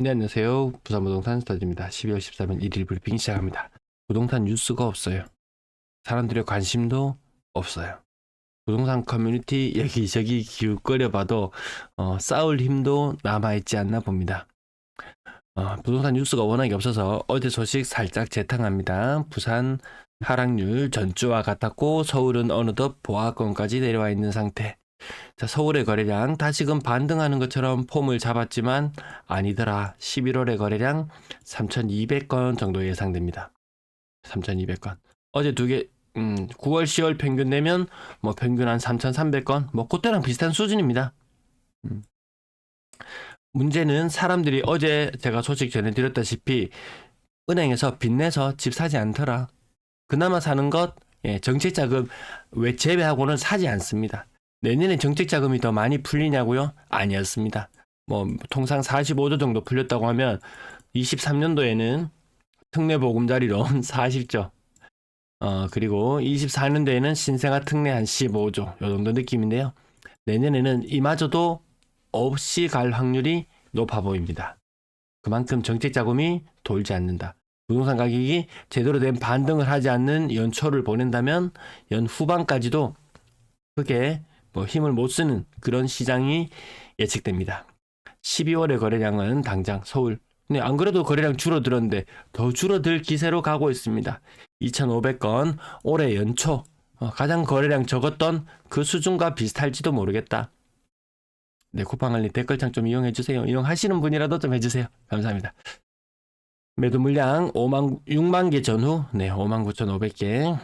네, 안녕하세요. 부산부동산 스타디오입니다. 12월 13일 1일 브리핑 시작합니다. 부동산 뉴스가 없어요. 사람들의 관심도 없어요. 부동산 커뮤니티 여기저기 기웃거려 봐도 싸울 힘도 남아있지 않나 봅니다. 부동산 뉴스가 워낙에 없어서 어제 소식 살짝 재탕합니다. 부산 하락률 전주와 같았고 서울은 어느덧 보합권까지 내려와 있는 상태. 자, 서울의 거래량 다시금 반등하는 것처럼 폼을 잡았지만 아니더라. 11월의 거래량 3,200건 정도 예상됩니다. 3,200건. 어제 두 개, 9월, 10월 평균 내면 뭐 평균 한 3,300건, 뭐 그때랑 비슷한 수준입니다. 문제는 사람들이 어제 제가 소식 전해드렸다시피 은행에서 빚내서 집 사지 않더라. 그나마 사는 것, 정책자금 제외하고는 사지 않습니다. 내년에 정책자금이 더 많이 풀리냐고요? 아니었습니다. 뭐 통상 45조 정도 풀렸다고 하면 23년도에는 특례보금자리로 40조 그리고 24년도에는 신생아 특례 한 15조 요 정도 느낌인데요. 내년에는 이마저도 없이 갈 확률이 높아 보입니다. 그만큼 정책자금이 돌지 않는다. 부동산 가격이 제대로 된 반등을 하지 않는 연초를 보낸다면 연 후반까지도 크게 힘을 못 쓰는 그런 시장이 예측됩니다. 12월의 거래량은 당장 서울, 근데 안 그래도 거래량 줄어들었는데 더 줄어들 기세로 가고 있습니다. 2,500건, 올해 연초 가장 거래량 적었던 그 수준과 비슷할지도 모르겠다. 네, 쿠팡알리 댓글창 좀 이용해주세요. 이용하시는 분이라도 좀 해주세요. 감사합니다. 매도 물량 6만 개 전후, 네, 59,500개.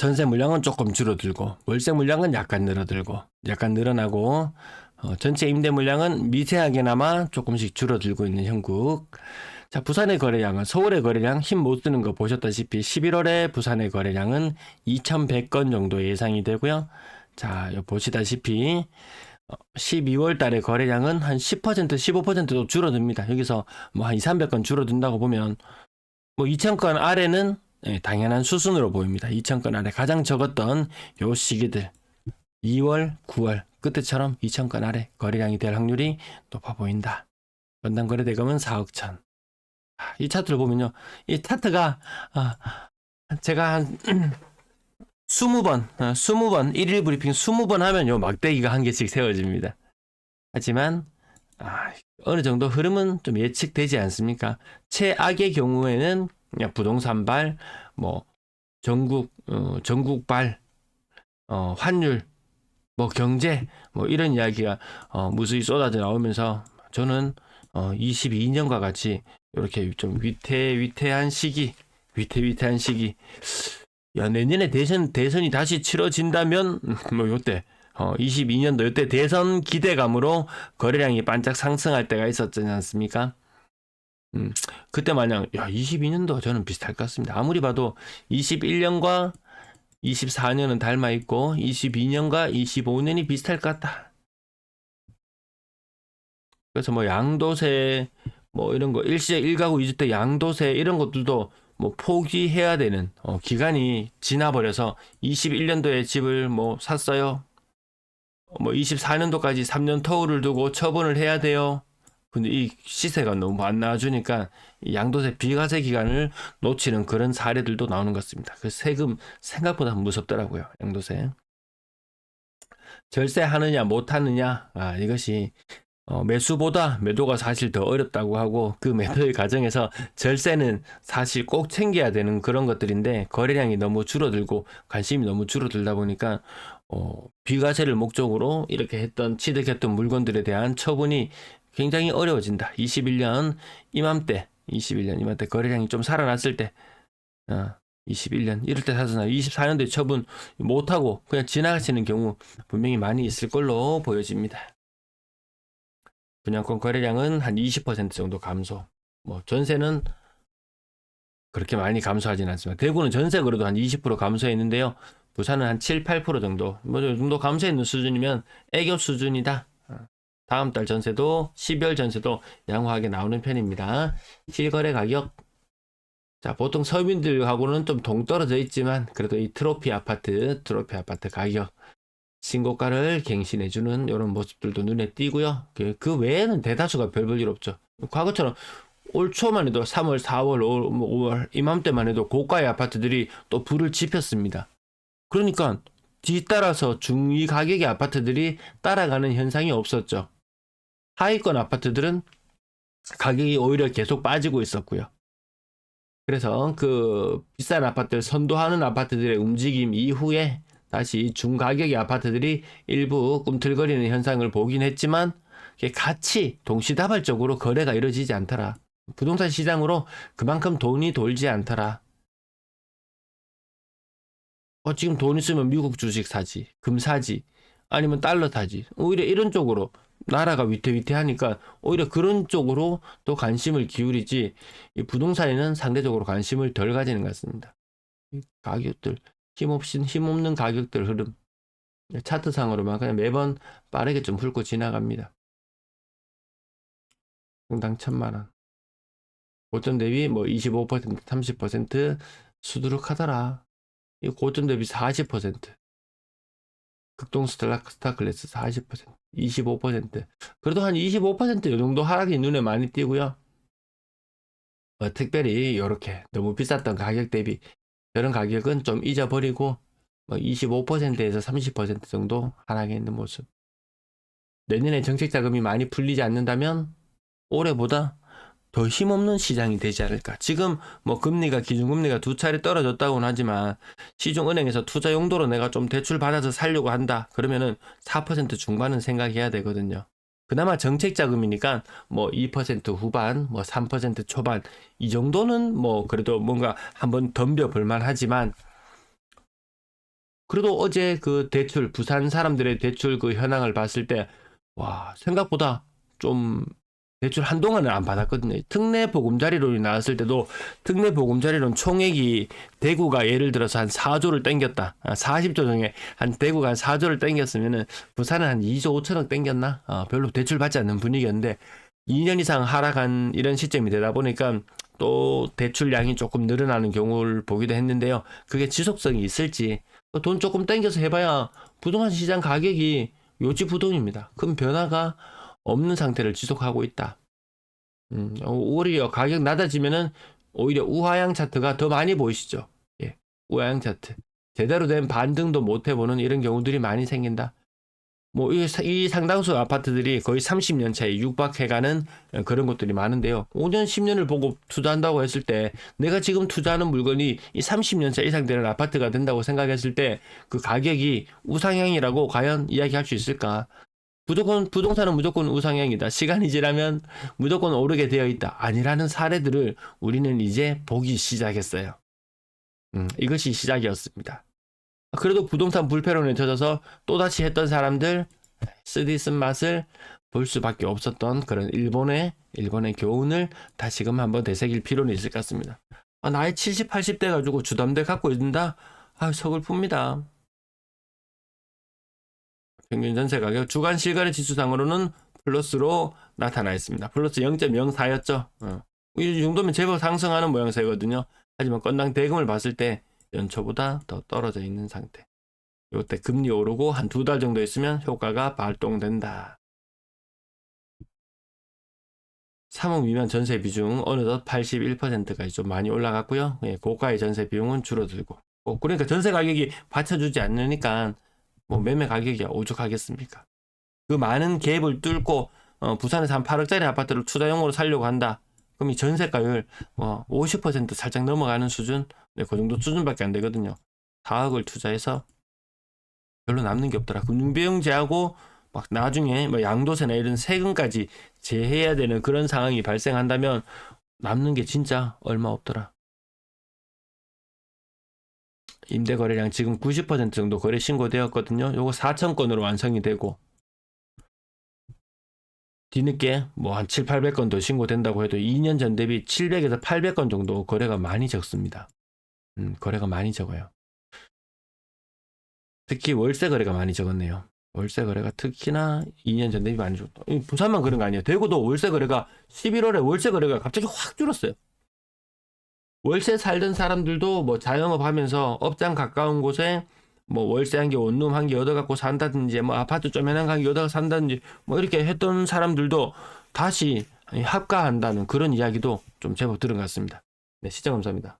전세 물량은 조금 줄어들고 월세 물량은 약간 늘어나고 전체 임대 물량은 미세하게나마 조금씩 줄어들고 있는 형국. 자, 부산의 거래량은 서울의 거래량 힘 못 쓰는 거 보셨다시피 11월에 부산의 거래량은 2,100건 정도 예상이 되고요. 자, 보시다시피 12월 달에 거래량은 한 10%, 15%도 줄어듭니다. 여기서 뭐 한 2, 300건 줄어든다고 보면 뭐 2,000건 아래는 당연한 수순으로 보입니다. 2,000건 아래 가장 적었던 요 시기들 2월, 9월 그때처럼 2,000건 아래 거래량이 될 확률이 높아 보인다. 연당 거래 대금은 4억 천. 이 차트를 보면요. 이 차트가 제가 한 20번, 1일 브리핑 20번 하면 요 막대기가 한 개씩 세워집니다. 하지만 어느 정도 흐름은 좀 예측되지 않습니까? 최악의 경우에는 그냥 부동산발, 뭐 전국발, 환율, 뭐 경제, 뭐 이런 이야기가 무수히 쏟아져 나오면서 저는 22년과 같이 이렇게 좀 위태위태한 시기, 야, 내년에 대선이 다시 치러진다면 뭐 요때 22년도 요때 대선 기대감으로 거래량이 반짝 상승할 때가 있었지 않습니까? 그때 마냥 22년도가 저는 비슷할 것 같습니다. 아무리 봐도 21년과 24년은 닮아 있고 22년과 25년이 비슷할 것 같다. 그래서 뭐 양도세 뭐 이런 거 일시적 1가구 2주택 양도세 이런 것들도 뭐 포기해야 되는 기간이 지나버려서 21년도에 집을 뭐 샀어요. 뭐 24년도까지 3년 터울을 두고 처분을 해야 돼요. 근데 이 시세가 너무 안 나와주니까 양도세 비과세 기간을 놓치는 그런 사례들도 나오는 것 같습니다. 그 세금 생각보다 무섭더라고요. 양도세. 절세 하느냐 못 하느냐 이것이 매수보다 매도가 사실 더 어렵다고 하고 그 매도의 과정에서 절세는 사실 꼭 챙겨야 되는 그런 것들인데 거래량이 너무 줄어들고 관심이 너무 줄어들다 보니까 비과세를 목적으로 이렇게 취득했던 물건들에 대한 처분이 굉장히 어려워진다. 21년 이맘때 거래량이 좀 살아났을 때 21년 이럴 때 사서 24년도에 처분 못하고 그냥 지나가시는 경우 분명히 많이 있을 걸로 보여집니다. 분양권 거래량은 한 20% 정도 감소. 뭐 전세는 그렇게 많이 감소하진 않습니다. 대구는 전세 그래도 한 20% 감소했는데요. 부산은 한 7, 8% 정도. 뭐 이 정도 감소했는 수준이면 애교 수준이다. 다음 달 전세도 12월 전세도 양호하게 나오는 편입니다. 실거래 가격. 자, 보통 서민들하고는 좀 동떨어져 있지만 그래도 이 트로피 아파트 가격 신고가를 갱신해주는 이런 모습들도 눈에 띄고요. 그 외에는 대다수가 별 볼 일 없죠. 과거처럼 올 초만 해도 3월, 4월, 5월 이맘때만 해도 고가의 아파트들이 또 불을 지폈습니다. 그러니까 뒤따라서 중위 가격의 아파트들이 따라가는 현상이 없었죠. 하위권 아파트들은 가격이 오히려 계속 빠지고 있었고요. 그래서 그 비싼 아파트를 선도하는 아파트들의 움직임 이후에 다시 중가격의 아파트들이 일부 꿈틀거리는 현상을 보긴 했지만 같이 동시다발적으로 거래가 이루어지지 않더라. 부동산 시장으로 그만큼 돈이 돌지 않더라. 지금 돈 있으면 미국 주식 사지, 금 사지, 아니면 달러 사지. 오히려 이런 쪽으로 나라가 위태위태하니까 오히려 그런 쪽으로 또 관심을 기울이지 이 부동산에는 상대적으로 관심을 덜 가지는 것 같습니다. 가격들, 힘없는 가격들 흐름. 차트상으로만 그냥 매번 빠르게 좀 훑고 지나갑니다. 당 1,000만원. 고점 대비 뭐 25%, 30% 수두룩하더라. 이 고점 대비 40%. 극동 스타클래스 40%, 25%. 그래도 한 25% 이 정도 하락이 눈에 많이 띄고요. 특별히 이렇게 너무 비쌌던 가격 대비 저런 가격은 좀 잊어버리고 25%에서 30% 정도 하락해 있는 모습. 내년에 정책 자금이 많이 풀리지 않는다면 올해보다 더 힘없는 시장이 되지 않을까. 지금 뭐 금리가 기준금리가 2차례 떨어졌다고는 하지만 시중은행에서 투자 용도로 내가 좀 대출 받아서 살려고 한다. 그러면은 4% 중반은 생각해야 되거든요. 그나마 정책 자금이니까 뭐 2% 후반, 뭐 3% 초반 이 정도는 뭐 그래도 뭔가 한번 덤벼 볼만 하지만 그래도 어제 그 대출 부산 사람들의 대출 그 현황을 봤을 때 와, 생각보다 좀 대출 한동안은 안 받았거든요. 특례 보금자리론이 나왔을 때도 특례 보금자리론 총액이 대구가 예를 들어서 한 4조를 땡겼다. 40조 중에 한 대구가 한 4조를 땡겼으면은 부산은 한 2조 5천억 땡겼나? 별로 대출 받지 않는 분위기였는데 2년 이상 하락한 이런 시점이 되다 보니까 또 대출량이 조금 늘어나는 경우를 보기도 했는데요. 그게 지속성이 있을지 돈 조금 땡겨서 해봐야 부동산 시장 가격이 요지부동입니다. 큰 변화가 없는 상태를 지속하고 있다. 오히려 가격 낮아지면은 오히려 우하향 차트가 더 많이 보이시죠? 예, 우하향 차트. 제대로 된 반등도 못 해보는 이런 경우들이 많이 생긴다. 뭐, 이 상당수 아파트들이 거의 30년 차에 육박해가는 그런 것들이 많은데요. 5년, 10년을 보고 투자한다고 했을 때, 내가 지금 투자하는 물건이 이 30년 차 이상 되는 아파트가 된다고 생각했을 때, 그 가격이 우상향이라고 과연 이야기할 수 있을까? 부동산은 무조건 우상향이다. 시간이 지나면 무조건 오르게 되어 있다. 아니라는 사례들을 우리는 이제 보기 시작했어요. 이것이 시작이었습니다. 그래도 부동산 불패론에 젖어서 또다시 했던 사람들 쓰디 쓴맛을 볼 수밖에 없었던 그런 일본의 교훈을 다시금 한번 되새길 필요는 있을 것 같습니다. 나이 70, 80대 가지고 주담대 갖고 있는다? 서글픕니다. 평균 전세 가격 주간 실거래 지수상으로는 플러스로 나타나 있습니다. 플러스 0.04였죠. 이 정도면 제법 상승하는 모양새거든요. 하지만 건당 대금을 봤을 때 연초보다 더 떨어져 있는 상태. 이때 금리 오르고 한 2달 정도 있으면 효과가 발동된다. 3억 미만 전세 비중 어느덧 81%까지 좀 많이 올라갔고요. 고가의 전세 비용은 줄어들고. 그러니까 전세 가격이 받쳐주지 않으니까 뭐 매매 가격이 오죽하겠습니까? 그 많은 갭을 뚫고 부산에서 한 8억짜리 아파트를 투자용으로 살려고 한다. 그럼 이 전세가율 50% 살짝 넘어가는 수준, 그 정도 수준밖에 안 되거든요. 4억을 투자해서 별로 남는 게 없더라. 금융비용 제하고 막 나중에 뭐 양도세나 이런 세금까지 제해해야 되는 그런 상황이 발생한다면 남는 게 진짜 얼마 없더라. 임대 거래량 지금 90% 정도 거래 신고되었거든요. 요거 4,000건으로 완성이 되고 뒤늦게 뭐 한 7, 800건 더 신고된다고 해도 2년 전 대비 700에서 800건 정도 거래가 많이 적습니다. 거래가 많이 적어요. 특히 월세 거래가 많이 적었네요. 월세 거래가 특히나 2년 전 대비 많이 적었다. 부산만 그런 거 아니에요. 대구도 월세 거래가 11월에 월세 거래가 갑자기 확 줄었어요. 월세 살던 사람들도 뭐 자영업 하면서 업장 가까운 곳에 뭐 월세 한 개, 원룸 한 개 얻어갖고 산다든지, 뭐 아파트 좀 해난 한 개 얻어서 산다든지, 뭐 이렇게 했던 사람들도 다시 합가한다는 그런 이야기도 좀 제법 들은 것 같습니다. 네, 시청 감사합니다.